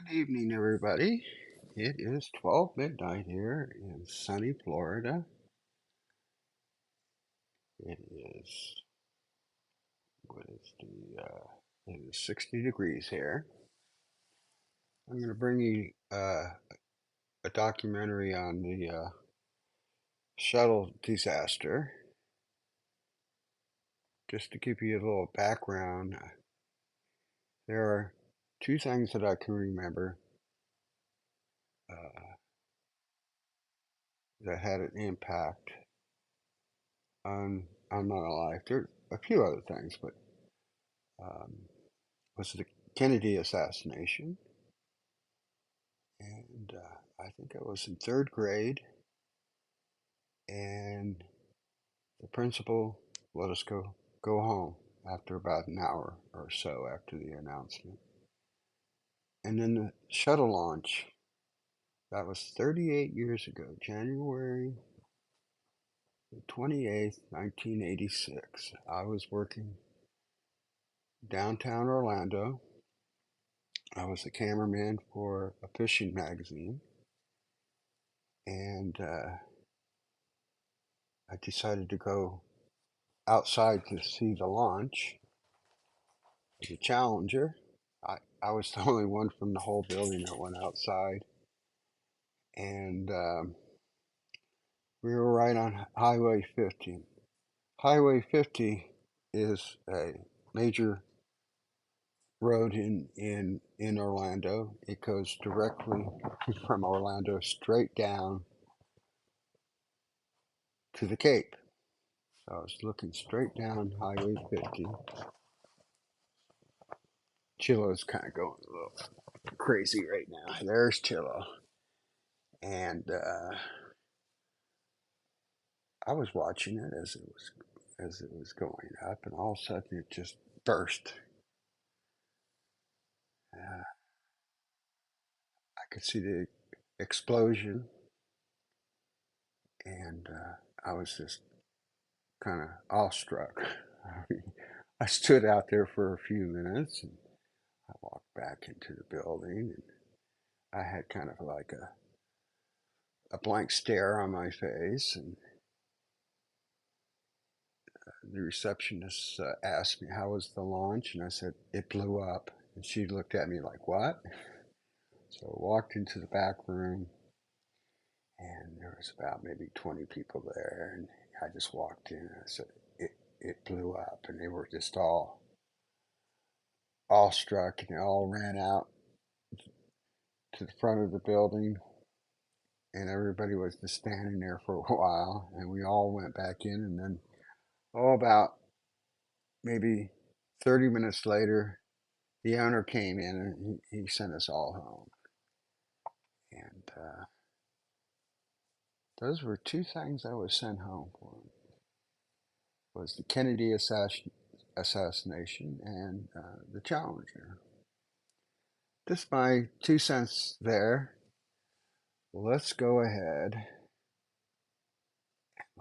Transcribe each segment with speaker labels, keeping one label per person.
Speaker 1: Good evening, everybody. It is 12 midnight here in sunny Florida. It is, what is it is 60 degrees here. I'm going to bring you a documentary on the shuttle disaster. Just to give you a little background, there are two things that I can remember uh, that had an impact on my life. There are a few other things, but um, was the Kennedy assassination, and I think I was in third grade, and the principal let us go home after about an hour or so after the announcement. And then the shuttle launch, that was 38 years ago, January 28th, 1986. I was working downtown Orlando. I was a cameraman for a fishing magazine, and I decided to go outside to see the launch of the Challenger. I was the only one from the whole building that went outside, and we were right on Highway 50. Highway 50 is a major road in Orlando. It goes directly from Orlando straight down to the Cape. So I was looking straight down Highway 50. Chillo's kind of going a little crazy right now. There's Chillo. And I was watching it as it was going up, and all of a sudden it just burst. I could see the explosion, and I was just kind of awestruck. I stood out there for a few minutes, and I walked back into the building, and I had kind of like a blank stare on my face, and the receptionist asked me how was the launch, and I said it blew up, and she looked at me like, what? So I walked into the back room, and there was about maybe 20 people there, and I just walked in, and I said it blew up, and they were just all struck, and they all ran out to the front of the building, and everybody was just standing there for a while, and we all went back in, and then about maybe 30 minutes later, the owner came in, and he sent us all home. And those were two things I was sent home for. Was the Kennedy assassination and the Challenger. Just my 2 cents there. Let's go ahead and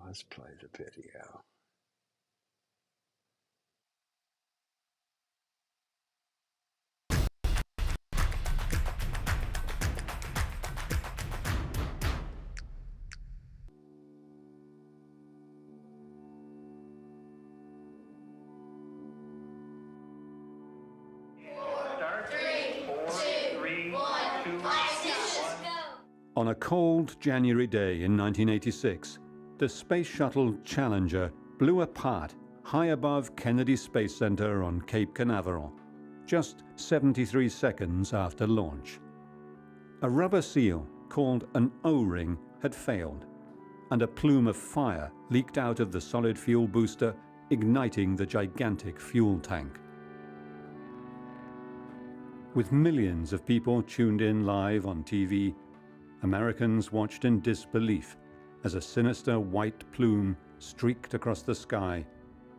Speaker 1: let's play the video.
Speaker 2: On a cold January day in 1986, the Space Shuttle Challenger blew apart high above Kennedy Space Center on Cape Canaveral, just 73 seconds after launch. A rubber seal called an O-ring had failed, and a plume of fire leaked out of the solid fuel booster, igniting the gigantic fuel tank. With millions of people tuned in live on TV, Americans watched in disbelief as a sinister white plume streaked across the sky,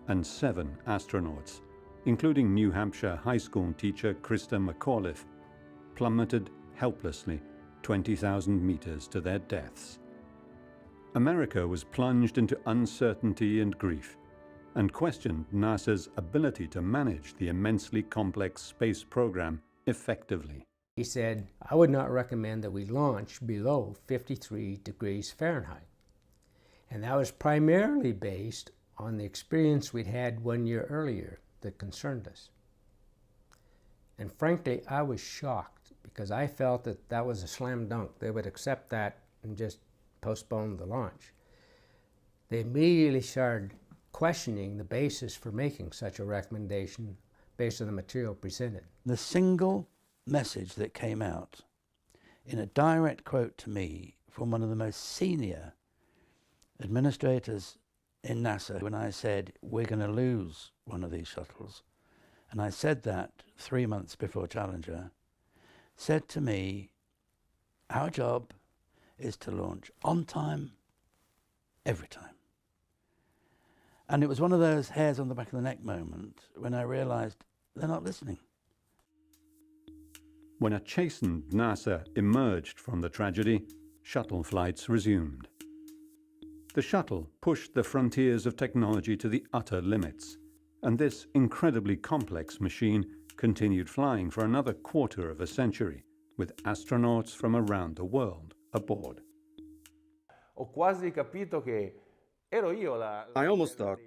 Speaker 2: and 7 astronauts, including New Hampshire high school teacher Krista McAuliffe, plummeted helplessly 20,000 meters to their deaths. America was plunged into uncertainty and grief, and questioned NASA's ability to manage the immensely complex space program effectively.
Speaker 3: He said, I would not recommend that we launch below 53 degrees Fahrenheit. And that was primarily based on the experience we'd had 1 year earlier that concerned us. And frankly, I was shocked because I felt that that was a slam dunk. They would accept that and just postpone the launch. They immediately started questioning the basis for making such a recommendation based on the material presented.
Speaker 4: The single message that came out in a direct quote to me from one of the most senior administrators in NASA when I said, we're going to lose one of these shuttles, and I said that 3 months before Challenger, said to me, our job is to launch on time, every time. And it was one of those hairs on the back of the neck moment when I realized they're not listening.
Speaker 2: When a chastened NASA emerged from the tragedy, shuttle flights resumed. The shuttle pushed the frontiers of technology to the utter limits, and this incredibly complex machine continued flying for another quarter of a century, with astronauts from around the world aboard.
Speaker 5: Ho quasi capito che ero io
Speaker 6: I almost thought,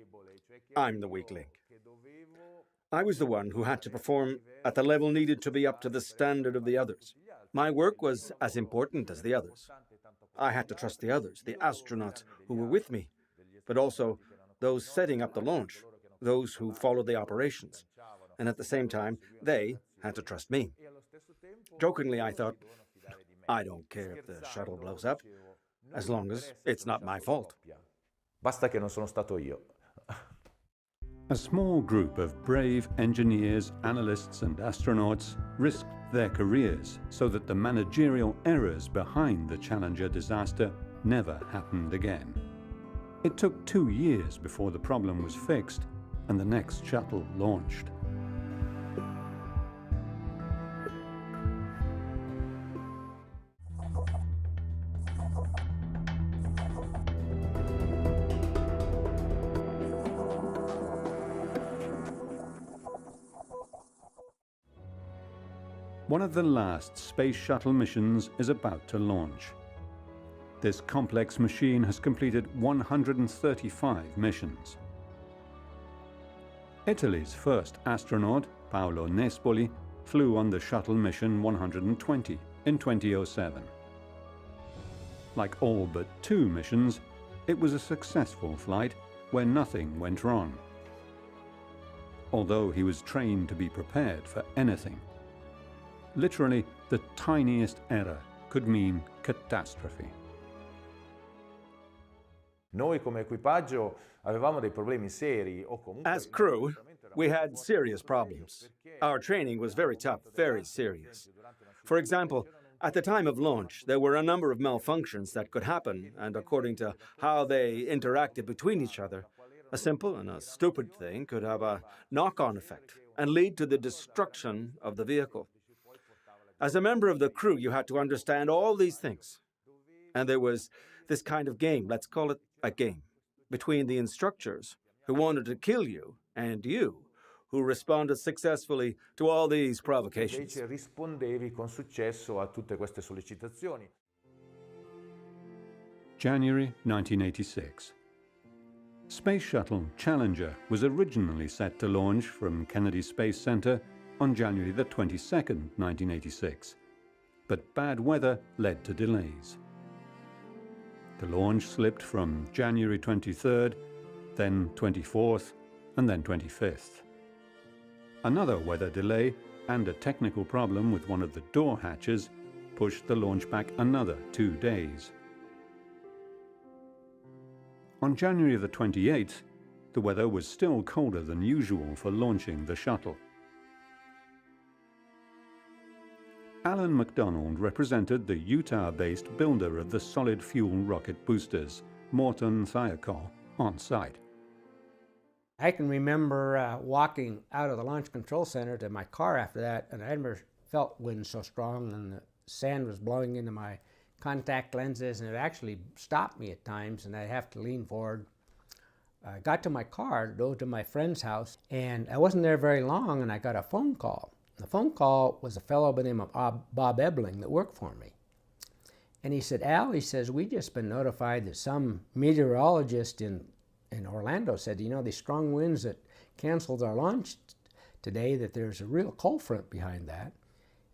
Speaker 6: I'm the weak link. I was the one who had to perform at the level needed to be up to the standard of the others. My work was as important as the others. I had to trust the others, the astronauts who were with me, but also those setting up the launch, those who followed the operations. And at the same time, they had to trust me. Jokingly, I thought, I don't care if the shuttle blows up, as long as it's not my fault.
Speaker 5: Basta che non sono stato io.
Speaker 2: A small group of brave engineers, analysts, and astronauts risked their careers so that the managerial errors behind the Challenger disaster never happened again. It took 2 years before the problem was fixed and the next shuttle launched. One of the last space shuttle missions is about to launch. This complex machine has completed 135 missions. Italy's first astronaut, Paolo Nespoli, flew on the shuttle mission 120 in 2007. Like all but 2 missions, it was a successful flight where nothing went wrong. Although he was trained to be prepared for anything. Literally, the tiniest error could mean catastrophe.
Speaker 5: Noi come equipaggio avevamo dei problemi seri o comunque
Speaker 6: As crew, we had serious problems. Our training was very tough, very serious. For example, at the time of launch, there were a number of malfunctions that could happen, and according to how they interacted between each other, a simple and a stupid thing could have a knock-on effect and lead to the destruction of the vehicle. As a member of the crew, you had to understand all these things. And there was this kind of game, let's call it a game, between the instructors who wanted to kill you and you, who responded successfully to all these provocations.
Speaker 5: invece rispondevi con successo a tutte queste sollecitazioni.
Speaker 2: January 1986. Space Shuttle Challenger was originally set to launch from Kennedy Space Center on January the 22nd, 1986, but bad weather led to delays. The launch slipped from January 23rd, then 24th, and then 25th. Another weather delay and a technical problem with one of the door hatches pushed the launch back another 2 days. On January the 28th, the weather was still colder than usual for launching the shuttle. Alan MacDonald represented the Utah-based builder of the solid-fuel rocket boosters, Morton Thiokol, on site.
Speaker 3: I can remember walking out of the Launch Control Center to my car after that, and I never felt wind so strong, and the sand was blowing into my contact lenses, and it actually stopped me at times, and I'd have to lean forward. I got to my car, drove to my friend's house, and I wasn't there very long, and I got a phone call. The phone call was a fellow by the name of Bob Ebling that worked for me. And he said, Al, he says, we just been notified that some meteorologist in Orlando said, you know, these strong winds that canceled our launch today, that there's a real cold front behind that.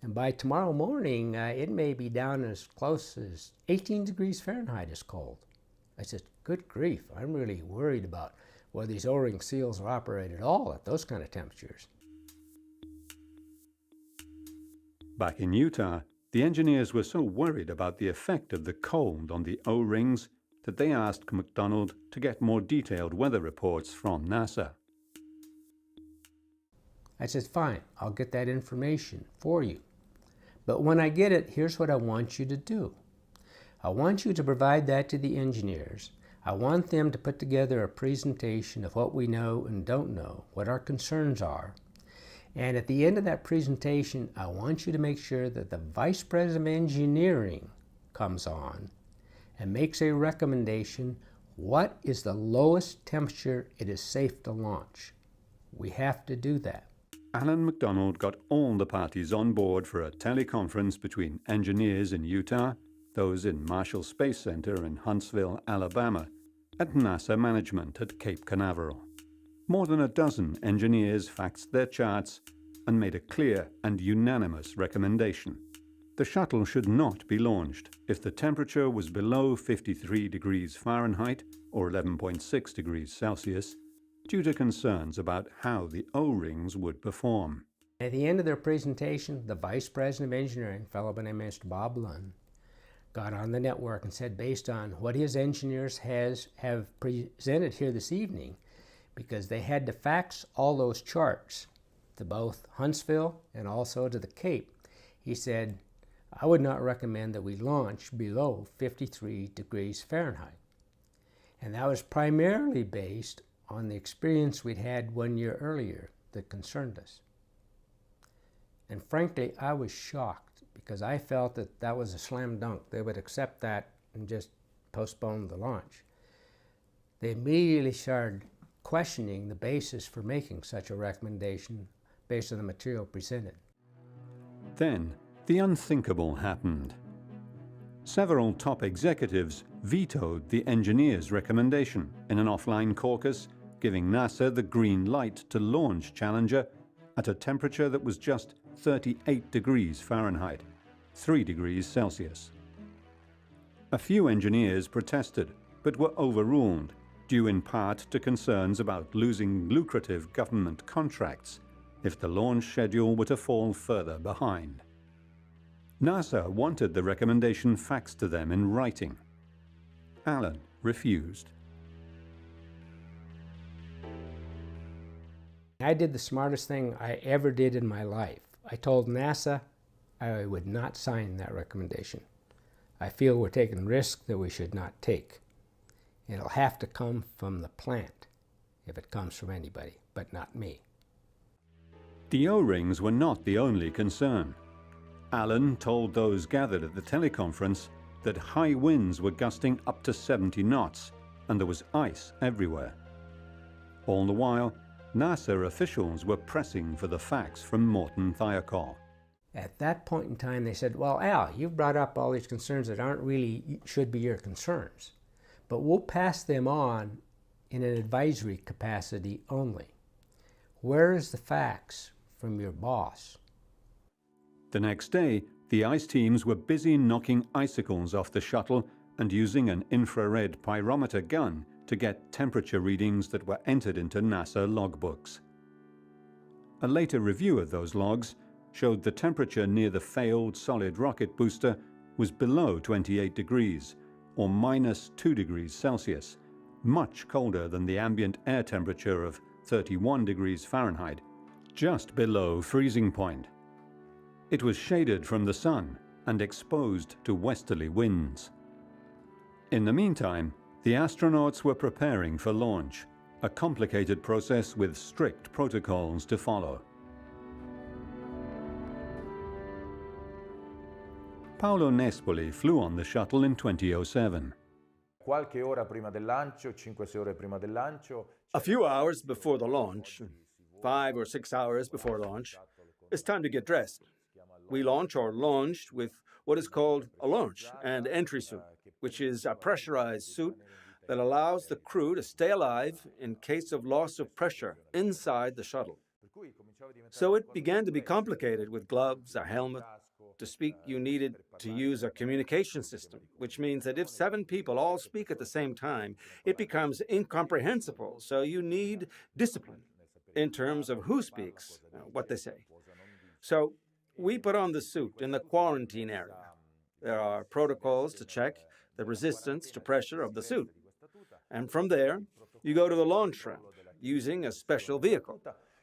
Speaker 3: And by tomorrow morning, it may be down as close as 18 degrees Fahrenheit as cold. I said, good grief, I'm really worried about whether these O-ring seals will operate at all at those kind of temperatures.
Speaker 2: Back in Utah, the engineers were so worried about the effect of the cold on the O-rings that they asked McDonald to get more detailed weather reports from NASA.
Speaker 3: I said, fine, I'll get that information for you. But when I get it, here's what I want you to do. I want you to provide that to the engineers. I want them to put together a presentation of what we know and don't know, what our concerns are. And at the end of that presentation, I want you to make sure that the Vice President of Engineering comes on and makes a recommendation. What is the lowest temperature it is safe to launch? We have to do that.
Speaker 2: Alan McDonald got all the parties on board for a teleconference between engineers in Utah, those in Marshall Space Center in Huntsville, Alabama, and NASA management at Cape Canaveral. More than a dozen engineers faxed their charts and made a clear and unanimous recommendation. The shuttle should not be launched if the temperature was below 53 degrees Fahrenheit or 11.6 degrees Celsius, due to concerns about how the O-rings would perform.
Speaker 3: At the end of their presentation, the Vice President of Engineering, a fellow by the name of Mr. Bob Lund, got on the network and said, based on what his engineers have presented here this evening, because they had to fax all those charts to both Huntsville and also to the Cape, he said, I would not recommend that we launch below 53 degrees Fahrenheit. And that was primarily based on the experience we'd had 1 year earlier that concerned us. And frankly, I was shocked because I felt that that was a slam dunk. They would accept that and just postpone the launch. They immediately started questioning the basis for making such a recommendation based on the material presented.
Speaker 2: Then, the unthinkable happened. Several top executives vetoed the engineers' recommendation in an offline caucus, giving NASA the green light to launch Challenger at a temperature that was just 38 degrees Fahrenheit, 3 degrees Celsius. A few engineers protested, but were overruled, due in part to concerns about losing lucrative government contracts if the launch schedule were to fall further behind. NASA wanted the recommendation faxed to them in writing. Alan refused.
Speaker 3: I did the smartest thing I ever did in my life. I told NASA I would not sign that recommendation. I feel we're taking risks that we should not take. It'll have to come from the plant, if it comes from anybody, but not me.
Speaker 2: The O-rings were not the only concern. Alan told those gathered at the teleconference that high winds were gusting up to 70 knots and there was ice everywhere. All the while, NASA officials were pressing for the fax from Morton Thiokol.
Speaker 3: At that point in time, they said, well, Al, you've brought up all these concerns that aren't really, should be your concerns, but we'll pass them on in an advisory capacity only. Where is the fax from your boss?
Speaker 2: The next day, the ice teams were busy knocking icicles off the shuttle and using an infrared pyrometer gun to get temperature readings that were entered into NASA logbooks. A later review of those logs showed the temperature near the failed solid rocket booster was below 28 degrees, or minus 2 degrees Celsius, much colder than the ambient air temperature of 31 degrees Fahrenheit, just below freezing point. It was shaded from the sun and exposed to westerly winds. In the meantime, the astronauts were preparing for launch, a complicated process with strict protocols to follow. Paolo Nespoli flew on the shuttle in 2007.
Speaker 5: Qualche ora prima del lancio, 5-6 ore prima del lancio.
Speaker 6: A few hours before the launch, 5 or 6 hours before launch, it's time to get dressed. We launch or launched with what is called a launch and entry suit, which is a pressurized suit that allows the crew to stay alive in case of loss of pressure inside the shuttle. So it began to be complicated with gloves, a helmet. To speak, you needed to use a communication system, which means that if 7 people all speak at the same time, it becomes incomprehensible. So you need discipline in terms of who speaks, what they say. So we put on the suit in the quarantine area. There are protocols to check the resistance to pressure of the suit. And from there, you go to the launch ramp using a special vehicle.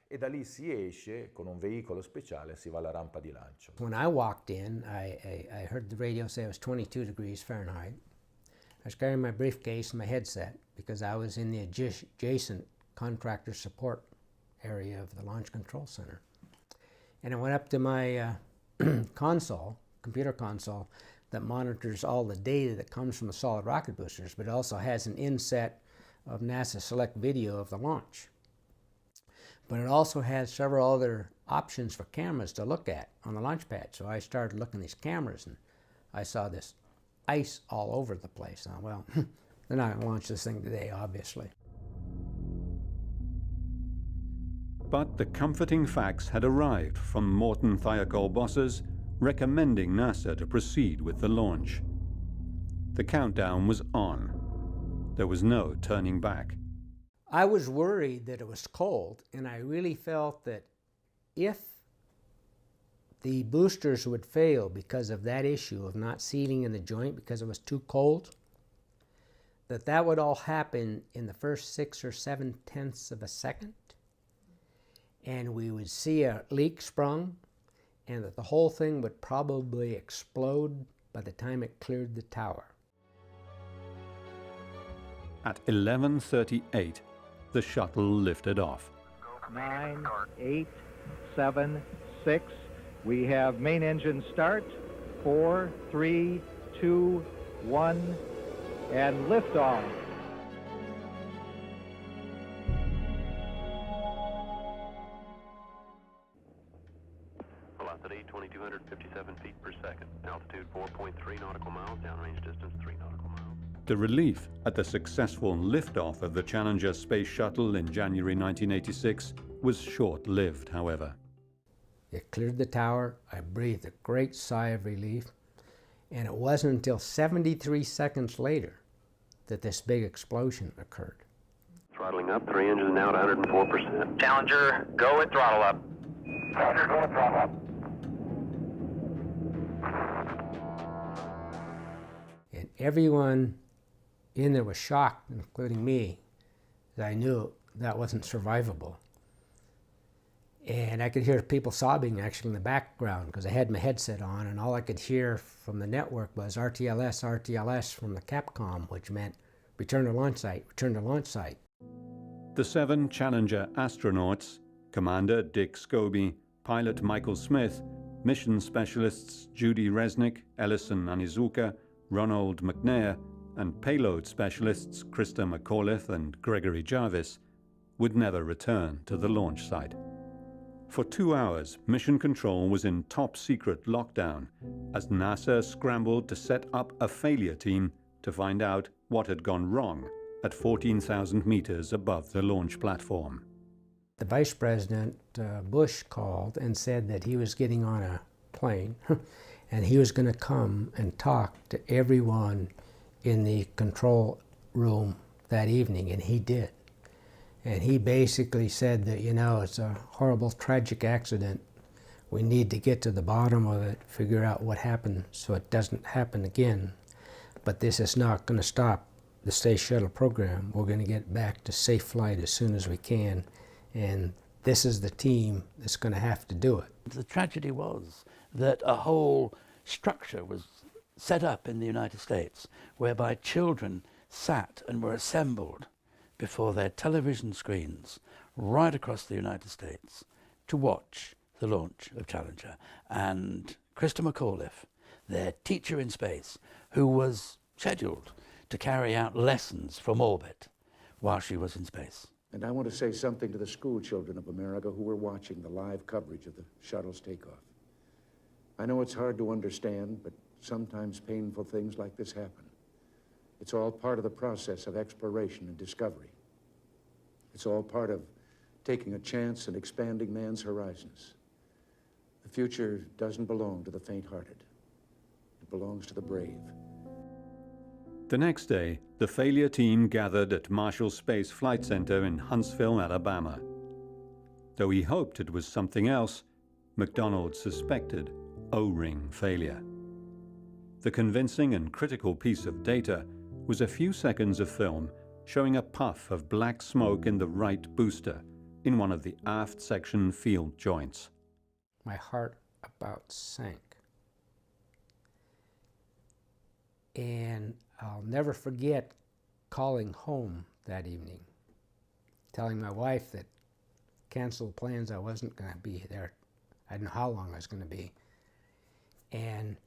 Speaker 5: E da lì si esce con un veicolo speciale, si va alla rampa di lancio.
Speaker 3: When I walked in, I heard the radio say it was 22 degrees Fahrenheit. I was carrying my briefcase and my headset because I was in the adjacent contractor support area of the Launch Control Center. And I went up to my computer console that monitors all the data that comes from the solid rocket boosters, but it also has an inset of NASA Select video of the launch. But it also has several other options for cameras to look at on the launch pad. So I started looking at these cameras and I saw this ice all over the place. Now, well, they're not going to launch this thing today, obviously.
Speaker 2: But the comforting facts had arrived from Morton Thiokol bosses recommending NASA to proceed with the launch. The countdown was on. There was no turning back.
Speaker 3: I was worried that it was cold, and I really felt that if the boosters would fail because of that issue of not sealing in the joint because it was too cold, that would all happen in the first 6 or 7 tenths of a second, and we would see a leak sprung, and that the whole thing would probably explode by the time it cleared the tower.
Speaker 2: At 11:38, the shuttle lifted off.
Speaker 7: 9, 8, 7, 6. We have main engine start. 4, 3, 2, 1, and liftoff.
Speaker 8: Velocity 2,257 feet per second. Altitude 4.3 nautical miles. Downrange distance 3 nautical miles.
Speaker 2: The relief at the successful liftoff of the Challenger space shuttle in January 1986 was short-lived, however.
Speaker 3: It cleared the tower. I breathed a great sigh of relief. And it wasn't until 73 seconds later that this big explosion occurred.
Speaker 8: Throttling up, 3 engines now at 104%.
Speaker 9: Challenger, go at throttle up.
Speaker 7: Challenger, go at throttle up.
Speaker 3: And everyone in there was shocked, including me, that I knew that wasn't survivable. And I could hear people sobbing actually in the background because I had my headset on, and all I could hear from the network was RTLS, RTLS from the Capcom, which meant return to launch site, return to launch site.
Speaker 2: The 7 Challenger astronauts, Commander Dick Scobie, pilot Michael Smith, mission specialists Judy Resnick, Ellison Anizuka, Ronald McNair, and payload specialists Krista McAuliffe and Gregory Jarvis, would never return to the launch site. For 2 hours, Mission Control was in top-secret lockdown as NASA scrambled to set up a failure team to find out what had gone wrong at 14,000 meters above the launch platform.
Speaker 3: The Vice President Bush called and said that he was getting on a plane and he was going to come and talk to everyone in the control room that evening, and he did. And he basically said that, you know, it's a horrible, tragic accident. We need to get to the bottom of it, figure out what happened so it doesn't happen again. But this is not going to stop the Space Shuttle program. We're going to get back to safe flight as soon as we can. And this is the team that's going to have to do it.
Speaker 4: The tragedy was that a whole structure was set up in the United States whereby children sat and were assembled before their television screens right across the United States to watch the launch of Challenger. And Krista McAuliffe, their teacher in space, who was scheduled to carry out lessons from orbit while she was in space.
Speaker 10: And I want to say something to the school children of America who were watching the live coverage of the shuttle's takeoff. I know it's hard to understand, but sometimes painful things like this happen. It's all part of the process of exploration and discovery. It's all part of taking a chance and expanding man's horizons. The future doesn't belong to the faint-hearted. It belongs to the brave.
Speaker 2: The next day, the failure team gathered at Marshall Space Flight Center in Huntsville, Alabama. Though he hoped it was something else, McDonald suspected O-ring failure. The convincing and critical piece of data was a few seconds of film showing a puff of black smoke in the right booster in one of the aft section field joints.
Speaker 3: My heart about sank. And I'll never forget calling home that evening, telling my wife that canceled plans, I wasn't going to be there. I didn't know how long I was going to be. And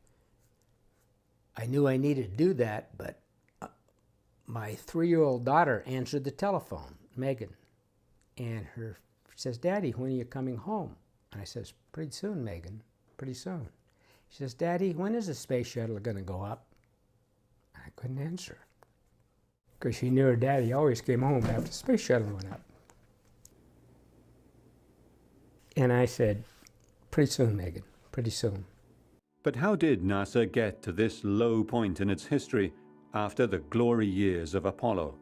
Speaker 3: I knew I needed to do that, but my 3-year-old daughter answered the telephone, Megan, and she says, "Daddy, when are you coming home?" And I says, "Pretty soon, Megan, pretty soon." She says, "Daddy, when is the space shuttle going to go up?" And I couldn't answer, because she knew her daddy always came home after the space shuttle went up. And I said, "Pretty soon, Megan, pretty soon."
Speaker 2: But how did NASA get to this low point in its history after the glory years of Apollo?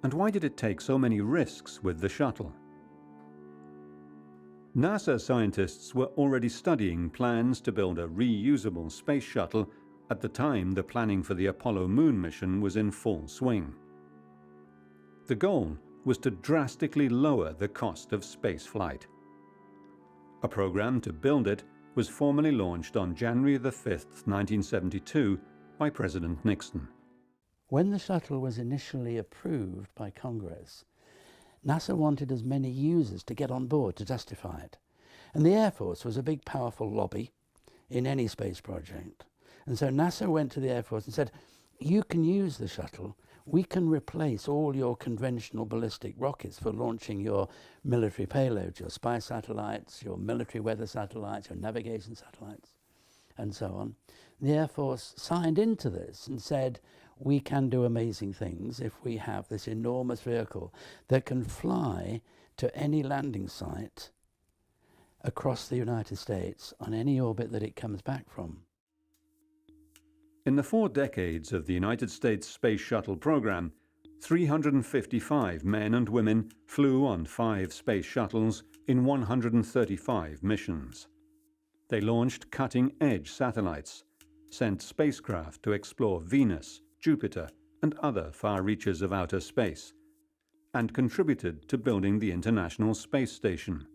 Speaker 2: And why did it take so many risks with the shuttle? NASA scientists were already studying plans to build a reusable space shuttle at the time the planning for the Apollo moon mission was in full swing. The goal was to drastically lower the cost of spaceflight. A program to build it was formally launched on January the 5th, 1972 by President Nixon.
Speaker 4: When the shuttle was initially approved by Congress, NASA wanted as many users to get on board to justify it. And the Air Force was a big, powerful lobby in any space project. And so NASA went to the Air Force and said, "You can use the shuttle. We can replace all your conventional ballistic rockets for launching your military payloads, your spy satellites, your military weather satellites, your navigation satellites, and so on." The Air Force signed into this and said, "We can do amazing things if we have this enormous vehicle that can fly to any landing site across the United States on any orbit that it comes back from."
Speaker 2: In the 4 decades of the United States Space Shuttle program, 355 men and women flew on 5 space shuttles in 135 missions. They launched cutting-edge satellites, sent spacecraft to explore Venus, Jupiter, and other far reaches of outer space, and contributed to building the International Space Station.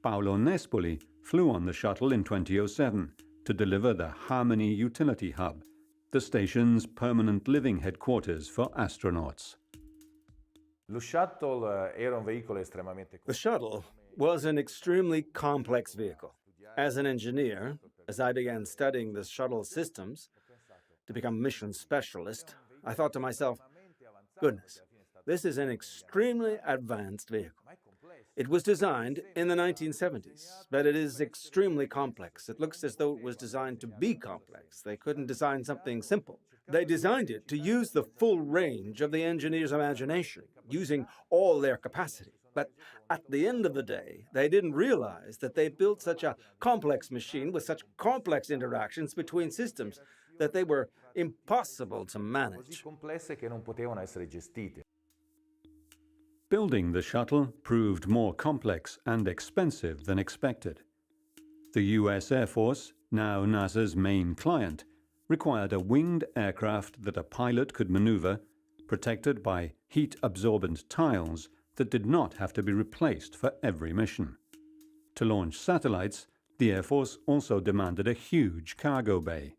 Speaker 2: Paolo Nespoli flew on the shuttle in 2007 to deliver the Harmony Utility Hub, the station's permanent living headquarters for astronauts.
Speaker 5: Lo Shuttle era un veicolo estremamente
Speaker 6: The shuttle was an extremely complex vehicle. As an engineer, as I began studying the shuttle systems to become mission specialist, I thought to myself, goodness, this is an extremely advanced vehicle. It was designed in the 1970s, but it is extremely complex. It looks as though it was designed to be complex. They couldn't design something simple. They designed it to use the full range of the engineer's imagination, using all their capacity. But at the end of the day, they didn't realize that they built such a complex machine with such complex interactions between systems that they were impossible to manage.
Speaker 5: complesse che non potevano essere gestite.
Speaker 2: Building the shuttle proved more complex and expensive than expected. The US Air Force, now NASA's main client, required a winged aircraft that a pilot could maneuver, protected by heat-absorbent tiles that did not have to be replaced for every mission. To launch satellites, the Air Force also demanded a huge cargo bay.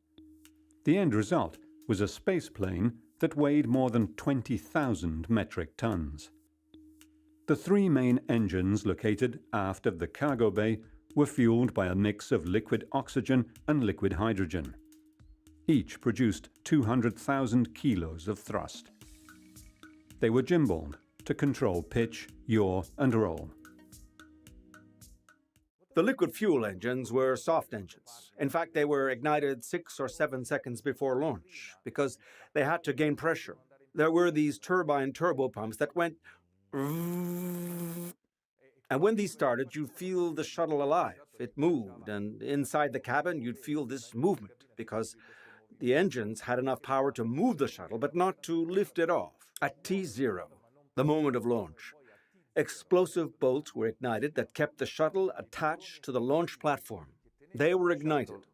Speaker 2: The end result was a spaceplane that weighed more than 20,000 metric tons. The 3 main engines located aft of the cargo bay were fueled by a mix of liquid oxygen and liquid hydrogen. Each produced 200,000 kilos of thrust. They were gimbaled to control pitch, yaw, and roll.
Speaker 6: The liquid fuel engines were soft engines. In fact, they were ignited 6 or 7 seconds before launch because they had to gain pressure. There were these turbine turbo pumps that went... And when these started, you'd feel the shuttle alive. It moved, and inside the cabin, you'd feel this movement because the engines had enough power to move the shuttle, but not to lift it off. At T0, the moment of launch, explosive bolts were ignited that kept the shuttle attached to the launch platform. They were ignited.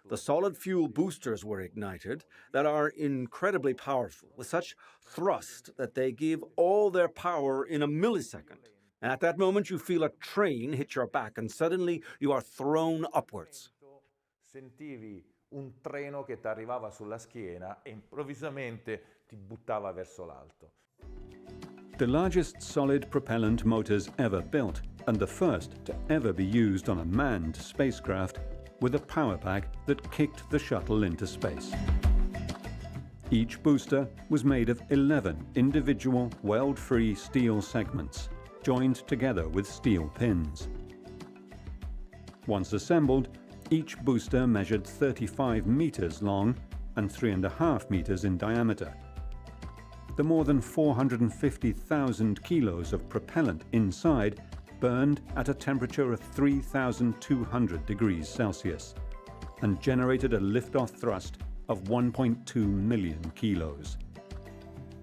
Speaker 6: The solid fuel boosters were ignited that are incredibly powerful, with such thrust that they give all their power in a millisecond. And at that moment, you feel a train hit your back, and suddenly you are thrown upwards.
Speaker 5: Sentivi un treno che ti arrivava sulla schiena e improvvisamente ti buttava verso l'alto.
Speaker 2: The largest solid propellant motors ever built, and the first to ever be used on a manned spacecraft, with a power pack that kicked the shuttle into space. Each booster was made of 11 individual weld-free steel segments, joined together with steel pins. Once assembled, each booster measured 35 meters long and 3.5 meters in diameter. The more than 450,000 kilos of propellant inside burned at a temperature of 3,200 degrees Celsius and generated a liftoff thrust of 1.2 million kilos.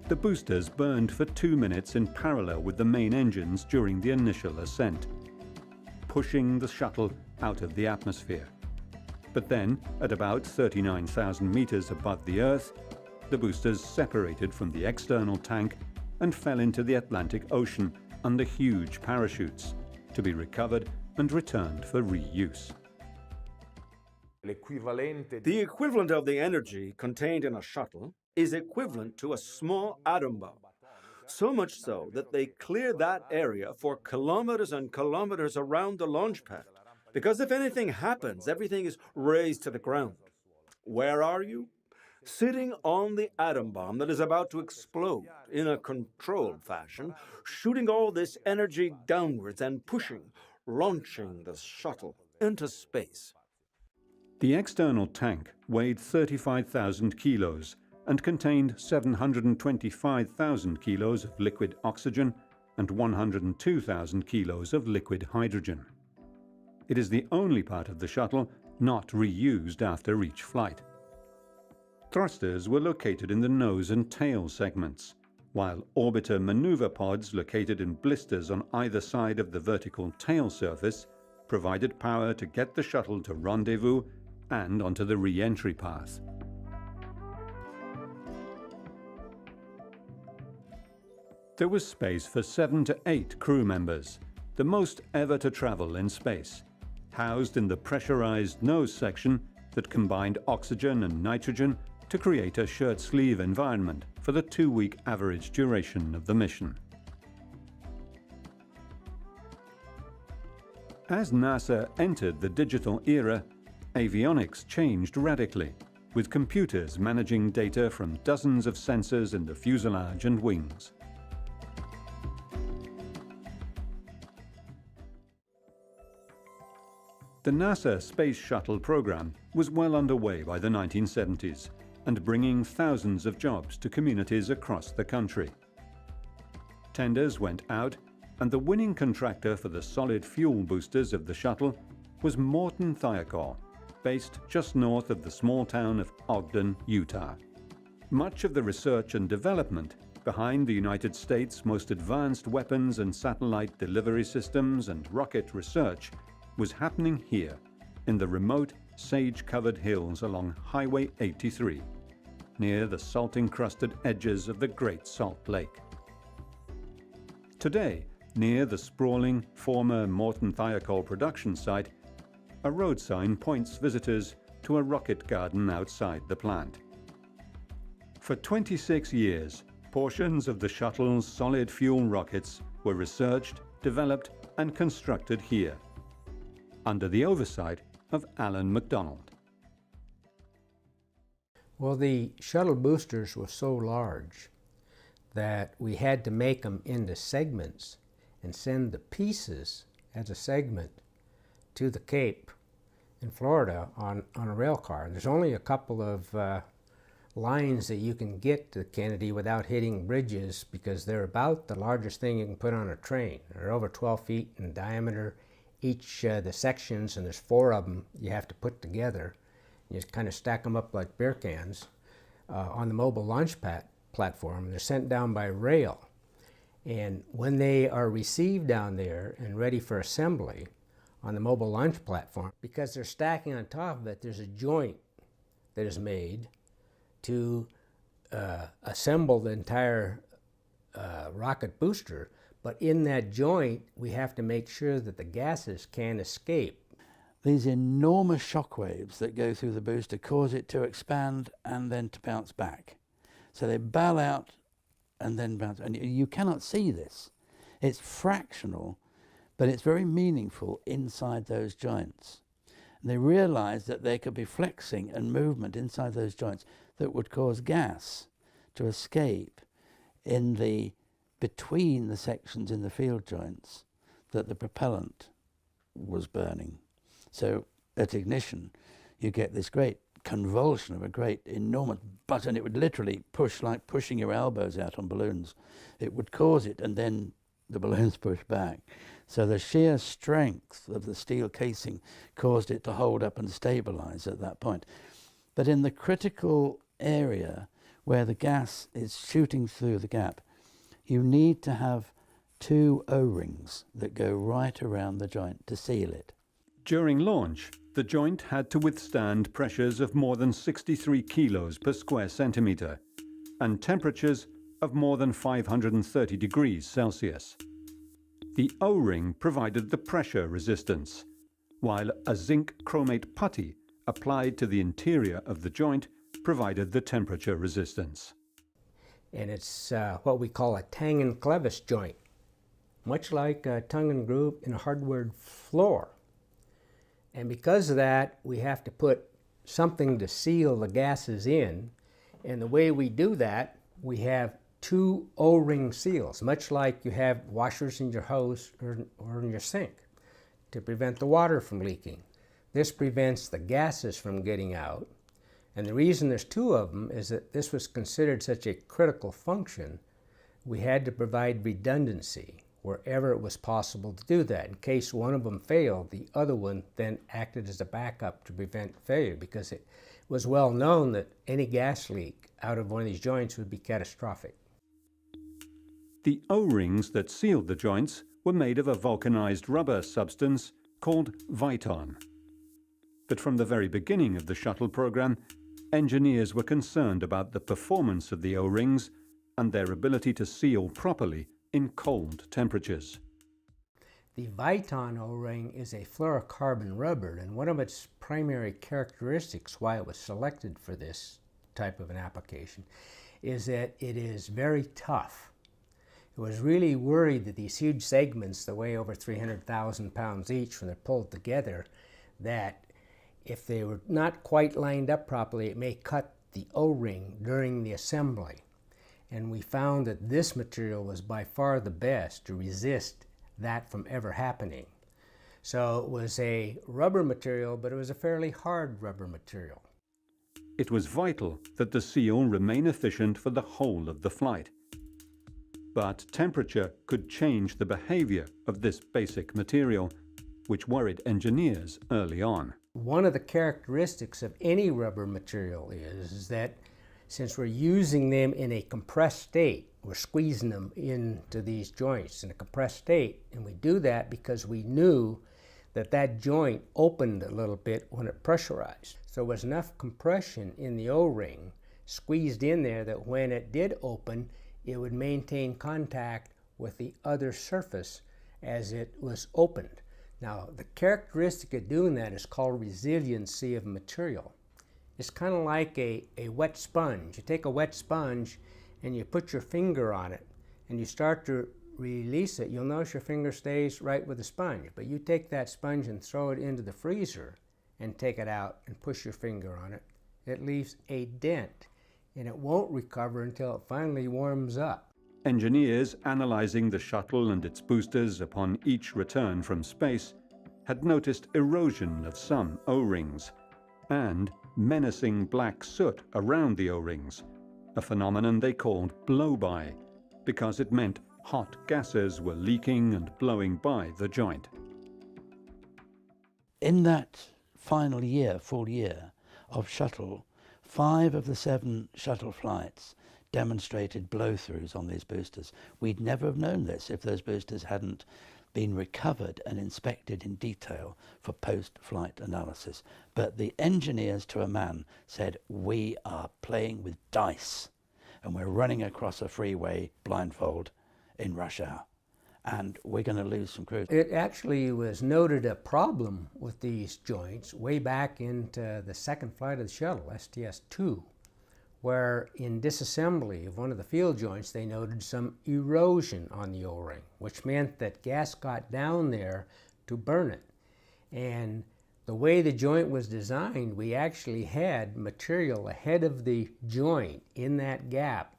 Speaker 2: The boosters burned for 2 minutes in parallel with the main engines during the initial ascent, pushing the shuttle out of the atmosphere. But then, at about 39,000 meters above the Earth, the boosters separated from the external tank and fell into the Atlantic Ocean under huge parachutes, to be recovered and returned for reuse.
Speaker 6: The equivalent of the energy contained in a shuttle is equivalent to a small atom bomb. So much so that they clear that area for kilometers and kilometers around the launch pad. Because if anything happens, everything is razed to the ground. Where are you? Sitting on the atom bomb that is about to explode in a controlled fashion, shooting all this energy downwards and pushing, launching the shuttle into space.
Speaker 2: The external tank weighed 35,000 kilos and contained 725,000 kilos of liquid oxygen and 102,000 kilos of liquid hydrogen. It is the only part of the shuttle not reused after each flight. Thrusters were located in the nose and tail segments, while orbiter maneuver pods located in blisters on either side of the vertical tail surface provided power to get the shuttle to rendezvous and onto the re-entry path. There was space for 7 to 8 crew members, the most ever to travel in space, housed in the pressurized nose section that combined oxygen and nitrogen to create a shirt-sleeve environment for the 2-week average duration of the mission. As NASA entered the digital era, avionics changed radically, with computers managing data from dozens of sensors in the fuselage and wings. The NASA Space Shuttle program was well underway by the 1970s and bringing thousands of jobs to communities across the country. Tenders went out, and the winning contractor for the solid fuel boosters of the shuttle was Morton Thiokol, based just north of the small town of Ogden, Utah. Much of the research and development behind the United States' most advanced weapons and satellite delivery systems and rocket research was happening here, in the remote, sage-covered hills along Highway 83, near the salt-encrusted edges of the Great Salt Lake. Today, near the sprawling former Morton Thiokol production site, a road sign points visitors to a rocket garden outside the plant. For 26 years, portions of the shuttle's solid fuel rockets were researched, developed, and constructed here, under the oversight of Alan MacDonald.
Speaker 3: Well, the shuttle boosters were so large that we had to make them into segments and send the pieces as a segment to the Cape in Florida on a rail car. There's only a couple of lines that you can get to Kennedy without hitting bridges because they're about the largest thing you can put on a train. They're over 12 feet in diameter, each the sections, and there's 4 of them you have to put together. You just kind of stack them up like beer cans on the mobile launch platform. They're sent down by rail. And when they are received down there and ready for assembly on the mobile launch platform, because they're stacking on top of it, there's a joint that is made to assemble the entire rocket booster. But in that joint, we have to make sure that the gases can't escape.
Speaker 4: These enormous shock waves that go through the booster cause it to expand and then to bounce back. So they bow out and then bounce, and you cannot see this. It's fractional, but it's very meaningful inside those joints. And they realized that there could be flexing and movement inside those joints that would cause gas to escape in the between the sections in the field joints that the propellant was burning. So at ignition, you get this great convulsion of a great enormous button. It would literally push like pushing your elbows out on balloons. It would cause it, and then the balloons push back. So the sheer strength of the steel casing caused it to hold up and stabilize at that point. But in the critical area where the gas is shooting through the gap, you need to have 2 O-rings that go right around the joint to seal it.
Speaker 2: During launch, the joint had to withstand pressures of more than 63 kilos per square centimetre and temperatures of more than 530 degrees Celsius. The O-ring provided the pressure resistance, while a zinc chromate putty applied to the interior of the joint provided the temperature resistance.
Speaker 3: And it's what we call a tang and clevis joint, much like a tongue and groove in a hardwood floor. And because of that, we have to put something to seal the gases in. And the way we do that, we have 2 O-ring seals, much like you have washers in your hose or in your sink to prevent the water from leaking. This prevents the gases from getting out. And the reason there's 2 of them is that this was considered such a critical function, we had to provide redundancy wherever it was possible to do that. In case one of them failed, the other one then acted as a backup to prevent failure, because it was well known that any gas leak out of one of these joints would be catastrophic.
Speaker 2: The O-rings that sealed the joints were made of a vulcanized rubber substance called Viton. But from the very beginning of the shuttle program, engineers were concerned about the performance of the O-rings and their ability to seal properly in cold temperatures.
Speaker 3: The Viton O-ring is a fluorocarbon rubber, and one of its primary characteristics, why it was selected for this type of an application, is that it is very tough. It was really worried that these huge segments that weigh over 300,000 pounds each, when they're pulled together, that if they were not quite lined up properly, it may cut the O-ring during the assembly. And we found that this material was by far the best to resist that from ever happening. So it was a rubber material, but it was a fairly hard rubber material.
Speaker 2: It was vital that the seal remain efficient for the whole of the flight. But temperature could change the behavior of this basic material, which worried engineers early on.
Speaker 3: One of the characteristics of any rubber material is that since we're using them in a compressed state, we're squeezing them into these joints in a compressed state, and we do that because we knew that that joint opened a little bit when it pressurized. So there was enough compression in the O-ring squeezed in there that when it did open, it would maintain contact with the other surface as it was opened. Now, the characteristic of doing that is called resiliency of material. It's kind of like a wet sponge. You take a wet sponge and you put your finger on it and you start to release it. You'll notice your finger stays right with the sponge, but you take that sponge and throw it into the freezer and take it out and push your finger on it, it leaves a dent, and it won't recover until it finally warms up.
Speaker 2: Engineers analyzing the shuttle and its boosters upon each return from space had noticed erosion of some O-rings and menacing black soot around the O-rings, a phenomenon they called blow-by, because it meant hot gases were leaking and blowing by the joint.
Speaker 4: In that final year, full year of Shuttle, 5 of the 7 Shuttle flights demonstrated blow-throughs on these boosters. We'd never have known this if those boosters hadn't been recovered and inspected in detail for post-flight analysis. But the engineers to a man said, we are playing with dice and we're running across a freeway blindfold in rush hour and we're going to lose some crews.
Speaker 3: It actually was noted a problem with these joints way back into the second flight of the shuttle, STS-2, where in disassembly of one of the field joints they noted some erosion on the O-ring, which meant that gas got down there to burn it. And the way the joint was designed, we actually had material ahead of the joint in that gap.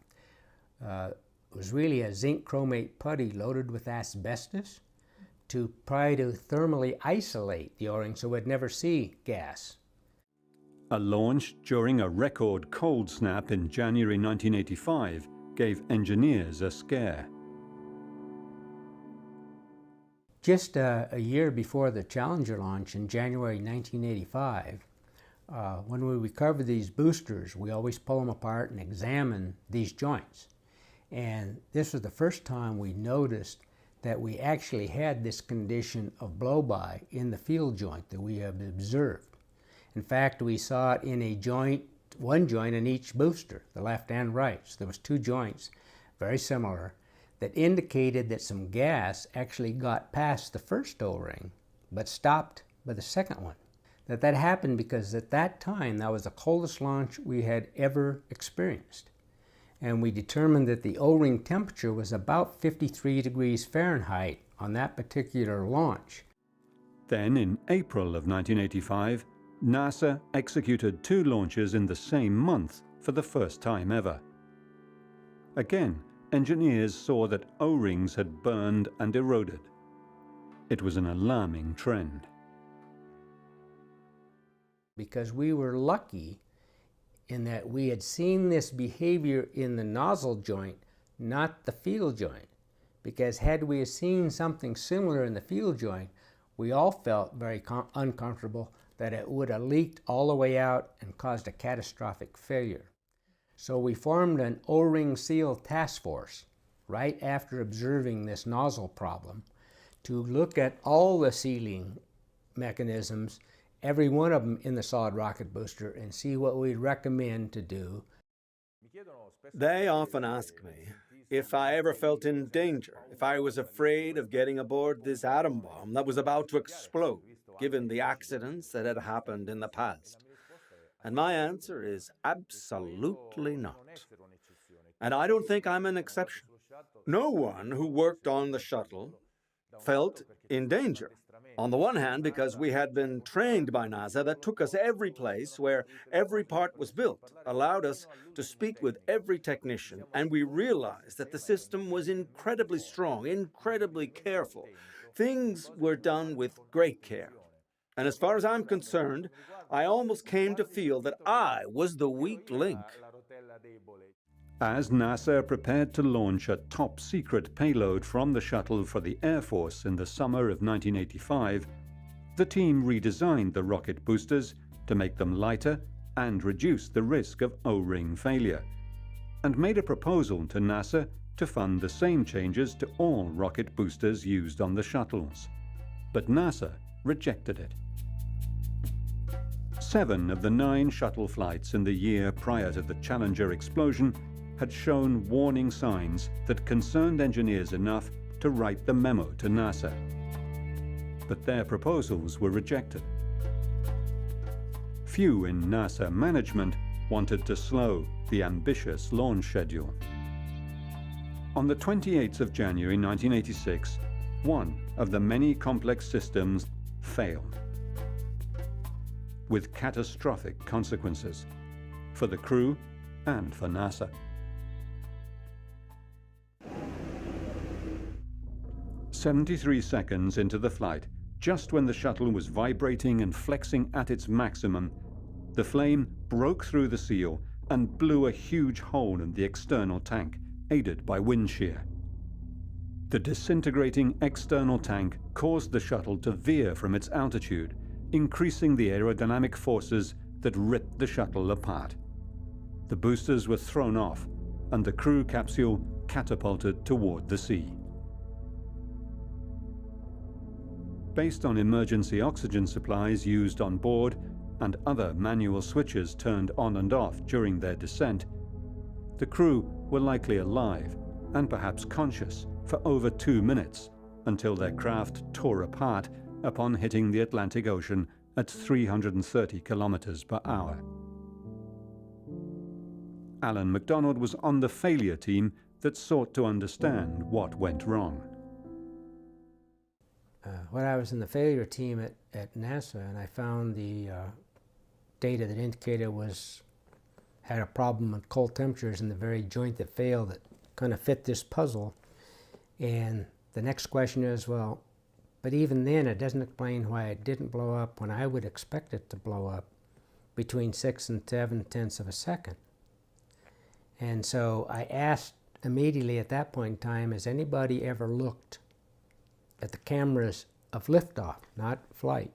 Speaker 3: It was really a zinc chromate putty loaded with asbestos to try to thermally isolate the O-ring so we'd never see gas.
Speaker 2: A launch during a record cold snap in January 1985 gave engineers a scare.
Speaker 3: Just a year before the Challenger launch in January 1985, when we recover these boosters, we always pull them apart and examine these joints. And this was the first time we noticed that we actually had this condition of blow-by in the field joint that we have observed. In fact, we saw it in a joint, one joint in each booster, the left and right. So there was 2 joints, very similar, that indicated that some gas actually got past the first O-ring, but stopped by the second one. That happened because at that time, that was the coldest launch we had ever experienced. And we determined that the O-ring temperature was about 53 degrees Fahrenheit on that particular launch.
Speaker 2: Then, in April of 1985, NASA executed 2 launches in the same month for the first time ever. Again, engineers saw that O-rings had burned and eroded. It was an alarming trend.
Speaker 3: Because we were lucky in that we had seen this behavior in the nozzle joint, not the field joint. Because had we seen something similar in the field joint, we all felt very uncomfortable that it would have leaked all the way out and caused a catastrophic failure. So we formed an O-ring seal task force right after observing this nozzle problem to look at all the sealing mechanisms, every one of them in the solid rocket booster, and see what we'd recommend to do.
Speaker 6: They often ask me if I ever felt in danger, if I was afraid of getting aboard this atom bomb that was about to explode, given the accidents that had happened in the past. And my answer is absolutely not. And I don't think I'm an exception. No one who worked on the shuttle felt in danger. On the one hand, because we had been trained by NASA that took us every place where every part was built, allowed us to speak with every technician, and we realized that the system was incredibly strong, incredibly careful. Things were done with great care. And as far as I'm concerned, I almost came to feel that I was the weak link.
Speaker 2: As NASA prepared to launch a top-secret payload from the shuttle for the Air Force in the summer of 1985, the team redesigned the rocket boosters to make them lighter and reduce the risk of O-ring failure, and made a proposal to NASA to fund the same changes to all rocket boosters used on the shuttles. But NASA rejected it. 7 of the 9 shuttle flights in the year prior to the Challenger explosion had shown warning signs that concerned engineers enough to write the memo to NASA. But their proposals were rejected. Few in NASA management wanted to slow the ambitious launch schedule. On the 28th of January 1986, one of the many complex systems failed, with catastrophic consequences. for the crew and for NASA. 73 seconds into the flight, just when the shuttle was vibrating and flexing at its maximum, the flame broke through the seal and blew a huge hole in the external tank, aided by wind shear. The disintegrating external tank caused the shuttle to veer from its altitude, increasing the aerodynamic forces that ripped the shuttle apart. The boosters were thrown off, and the crew capsule catapulted toward the sea. Based on emergency oxygen supplies used on board and other manual switches turned on and off during their descent, the crew were likely alive and perhaps conscious for over 2 minutes until their craft tore apart upon hitting the Atlantic Ocean at 330 kilometers per hour. Alan MacDonald was on the failure team that sought to understand what went wrong.
Speaker 3: When I was in the failure team at NASA, and I found the data that indicated had a problem with cold temperatures in the very joint that failed that kind of fit this puzzle. And the next question is, well, but even then it doesn't explain why it didn't blow up when I would expect it to blow up between 6 and 7/10 of a second. And so I asked immediately at that point in time, has anybody ever looked at the cameras of liftoff, not flight?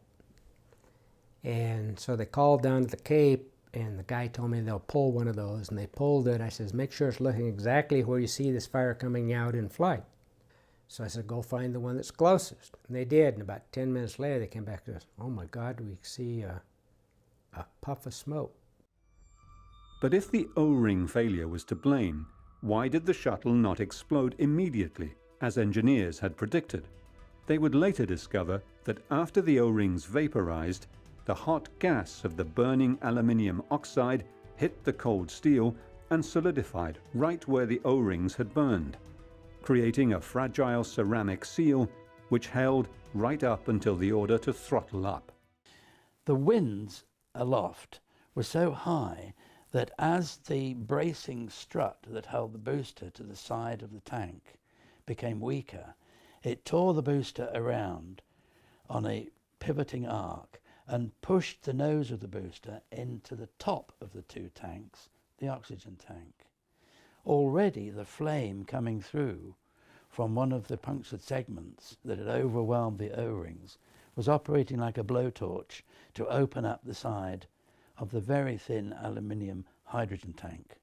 Speaker 3: And so they called down to the Cape, and the guy told me they'll pull one of those, and they pulled it. I says, make sure it's looking exactly where you see this fire coming out in flight. So I said, go find the one that's closest. And they did, and about 10 minutes later they came back to us, oh my God, we see a puff of smoke.
Speaker 2: But if the O-ring failure was to blame, why did the shuttle not explode immediately, as engineers had predicted? They would later discover that after the O-rings vaporized, the hot gas of the burning aluminium oxide hit the cold steel and solidified right where the O-rings had burned, creating a fragile ceramic seal which held right up until the order to throttle up.
Speaker 4: The winds aloft were so high that as the bracing strut that held the booster to the side of the tank became weaker, it tore the booster around on a pivoting arc and pushed the nose of the booster into the top of the two tanks, the oxygen tank. Already the flame coming through from one of the punctured segments that had overwhelmed the O-rings was operating like a blowtorch to open up the side of the very thin aluminium hydrogen tank.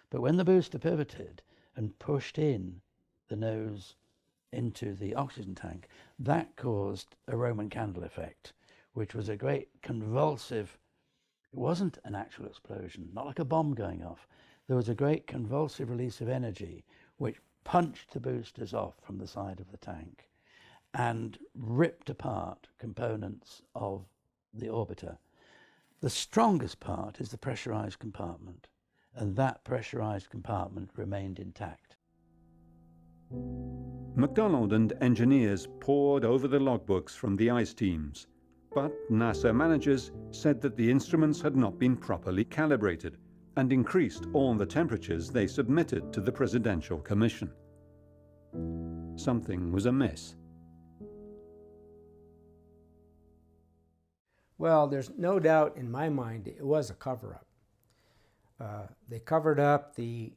Speaker 4: But when the booster pivoted and pushed in the nose into the oxygen tank, that caused a Roman candle effect, which was a great convulsive, it wasn't an actual explosion, not like a bomb going off. There was a great convulsive release of energy which punched the boosters off from the side of the tank and ripped apart components of the orbiter. The strongest part is the pressurized compartment, and that pressurized compartment remained intact.
Speaker 2: MacDonald and engineers pored over the logbooks from the ice teams, but NASA managers said that the instruments had not been properly calibrated and increased all the temperatures they submitted to the Presidential Commission. Something was amiss.
Speaker 3: Well, there's no doubt in my mind it was a cover-up. They covered up the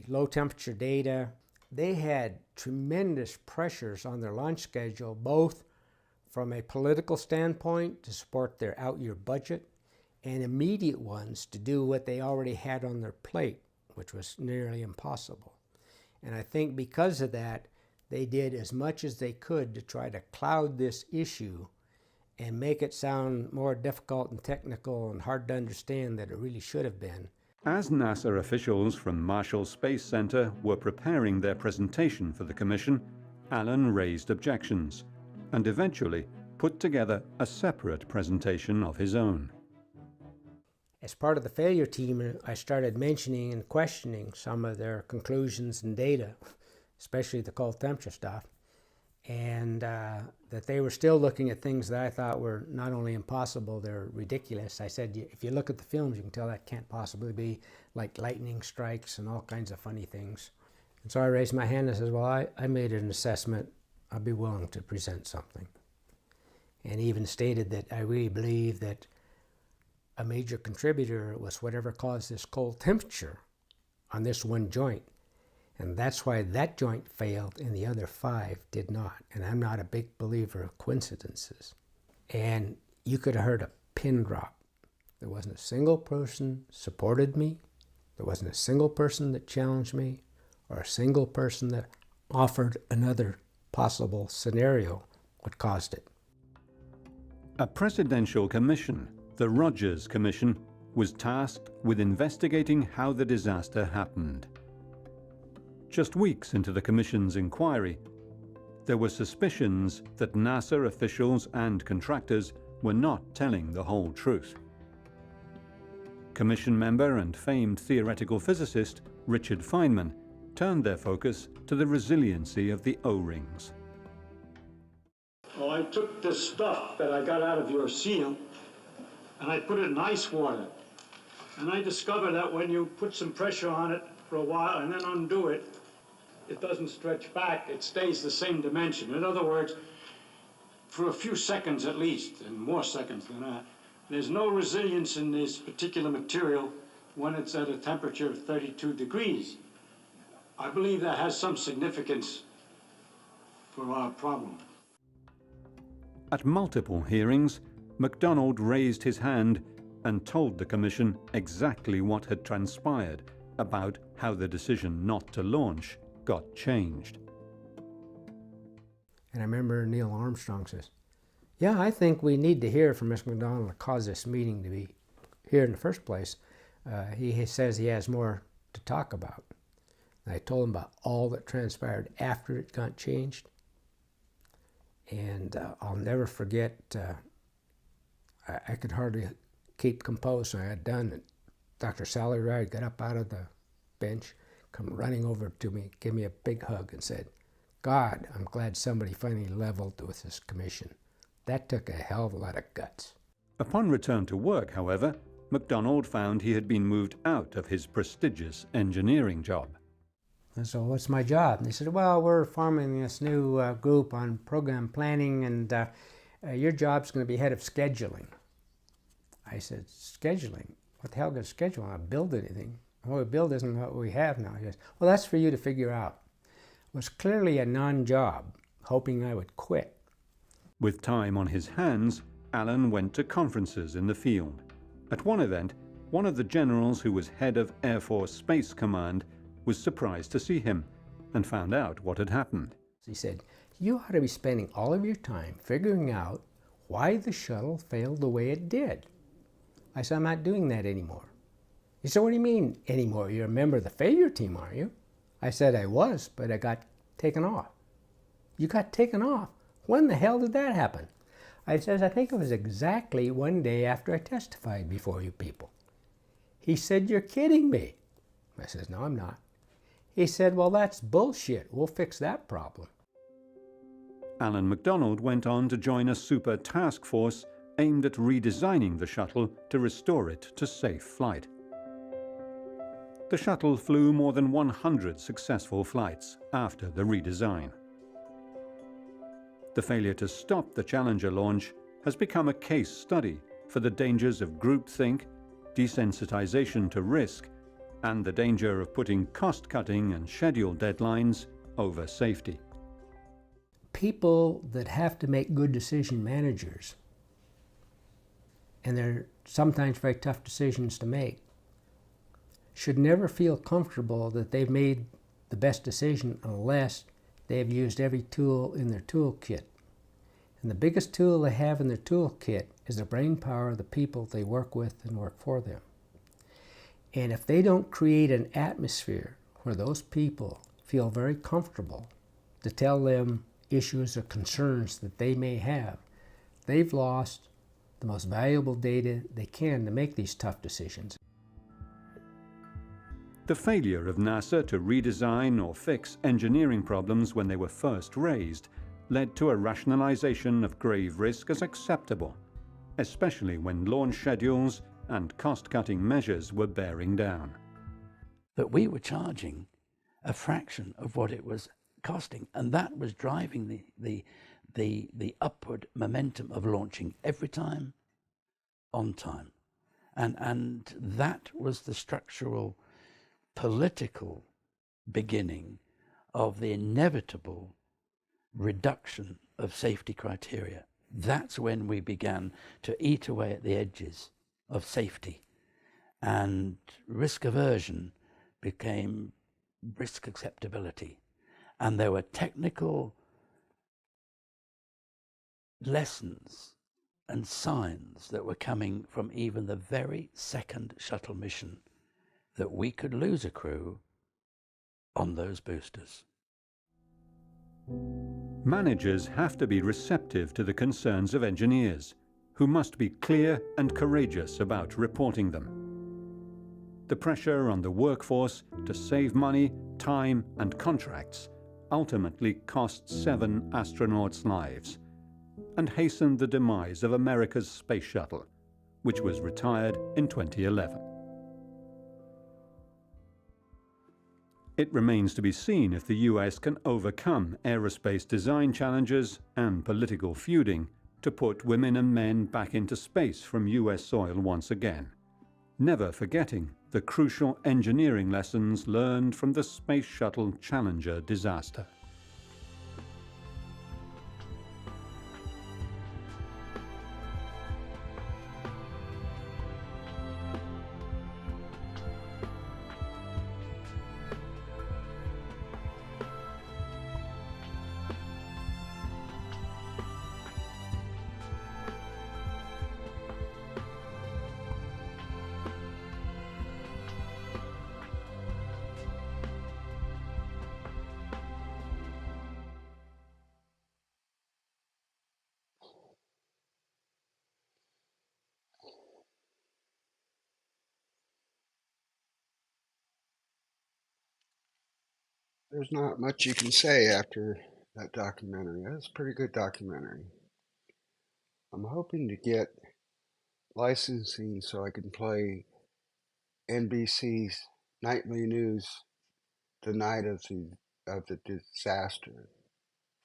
Speaker 3: low temperature data. They had tremendous pressures on their launch schedule, both from a political standpoint to support their out-year budget and immediate ones to do what they already had on their plate, which was nearly impossible. And I think because of that, they did as much as they could to try to cloud this issue and make it sound more difficult and technical and hard to understand than it really should have been.
Speaker 2: As NASA officials from Marshall Space Center were preparing their presentation for the Commission, Alan raised objections and eventually put together a separate presentation of his own.
Speaker 3: As part of the failure team, I started mentioning and questioning some of their conclusions and data, especially the cold temperature stuff. and that they were still looking at things that I thought were not only impossible, they're ridiculous. I said, if you look at the films, you can tell that can't possibly be, like lightning strikes and all kinds of funny things. And so I raised my hand and said, well, I made an assessment. I'd be willing to present something. And even stated that I really believe that a major contributor was whatever caused this cold temperature on this one joint. And that's why that joint failed and the other 5 did not. And I'm not a big believer of coincidences. And you could have heard a pin drop. There wasn't a single person supported me. There wasn't a single person that challenged me or a single person that offered another possible scenario what caused it.
Speaker 2: A presidential commission, the Rogers Commission, was tasked with investigating how the disaster happened. Just weeks into the commission's inquiry, there were suspicions that NASA officials and contractors were not telling the whole truth. Commission member and famed theoretical physicist Richard Feynman turned their focus to the resiliency of the O-rings.
Speaker 11: Well, I took this stuff that I got out of your seal and I put it in ice water. And I discovered that when you put some pressure on it for a while and then undo it, it doesn't stretch back, it stays the same dimension. In other words, for a few seconds at least, and more seconds than that, there's no resilience in this particular material when it's at a temperature of 32 degrees. I believe that has some significance for our problem.
Speaker 2: At multiple hearings, MacDonald raised his hand and told the Commission exactly what had transpired about how the decision not to launch got changed.
Speaker 3: And I remember Neil Armstrong says, yeah, I think we need to hear from Mr. MacDonald to cause this meeting to be here in the first place. He says he has more to talk about. And I told him about all that transpired after it got changed. And I'll never forget, I could hardly keep composed, so I had done it. Dr. Sally Ride got up out of the bench, come running over to me, gave me a big hug and said, God, I'm glad somebody finally leveled with this commission. That took a hell of a lot of guts.
Speaker 2: Upon return to work, however, MacDonald found he had been moved out of his prestigious engineering job.
Speaker 3: And so what's my job? And they said, well, we're forming this new group on program planning, and your job's going to be head of scheduling. I said, scheduling? What the hell can I schedule? I don't build anything. What we build isn't what we have now. He goes, well, that's for you to figure out. It was clearly a non-job, hoping I would quit.
Speaker 2: With time on his hands, Alan went to conferences in the field. At one event, one of the generals who was head of Air Force Space Command was surprised to see him and found out what had happened.
Speaker 3: He said, you ought to be spending all of your time figuring out why the shuttle failed the way it did. I said, I'm not doing that anymore. He said, what do you mean anymore? You're a member of the failure team, aren't you? I said, I was, but I got taken off. You got taken off? When the hell did that happen? I said, I think it was exactly one day after I testified before you people. He said, you're kidding me. I said, no, I'm not. He said, well, that's bullshit. We'll fix that problem.
Speaker 2: Alan MacDonald went on to join a super task force aimed at redesigning the shuttle to restore it to safe flight. The shuttle flew more than 100 successful flights after the redesign. The failure to stop the Challenger launch has become a case study for the dangers of groupthink, desensitization to risk, and the danger of putting cost-cutting and schedule deadlines over safety.
Speaker 3: People that have to make good decision managers, and they're sometimes very tough decisions to make, should never feel comfortable that they've made the best decision unless they've used every tool in their toolkit. And the biggest tool they have in their toolkit is the brain power of the people they work with and work for them. And if they don't create an atmosphere where those people feel very comfortable to tell them issues or concerns that they may have, they've lost the most valuable data they can to make these tough decisions.
Speaker 2: The failure of NASA to redesign or fix engineering problems when they were first raised led to a rationalization of grave risk as acceptable, especially when launch schedules and cost-cutting measures were bearing down.
Speaker 4: But we were charging a fraction of what it was costing, and that was driving the upward momentum of launching every time on time. And that was the structural political beginning of the inevitable reduction of safety criteria. That's when we began to eat away at the edges of safety, and risk aversion became risk acceptability. And there were technical lessons and signs that were coming from even the very second shuttle mission that we could lose a crew on those boosters.
Speaker 2: Managers have to be receptive to the concerns of engineers, who must be clear and courageous about reporting them. The pressure on the workforce to save money, time, and contracts ultimately cost 7 astronauts' lives and hastened the demise of America's space shuttle, which was retired in 2011. It remains to be seen if the US can overcome aerospace design challenges and political feuding to put women and men back into space from US soil once again, never forgetting the crucial engineering lessons learned from the Space Shuttle Challenger disaster.
Speaker 1: There's not much you can say after that documentary. That's a pretty good documentary. I'm hoping to get licensing so I can play NBC's nightly news the night of the disaster.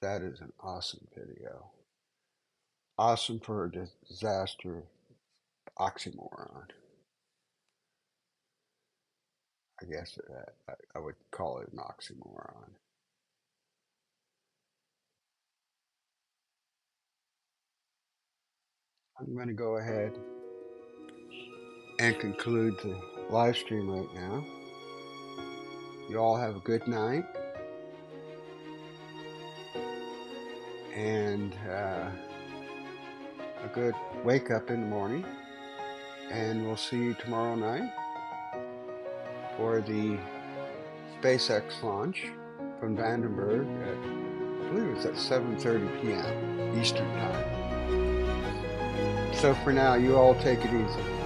Speaker 1: That is an awesome video. Awesome for a disaster oxymoron. I guess I would call it an oxymoron. I'm going to go ahead and conclude the live stream right now. You all have a good night. And a good wake up in the morning. And we'll see you tomorrow night for the SpaceX launch from Vandenberg at, I believe it's at 7:30 p.m. Eastern Time. So for now, you all take it easy.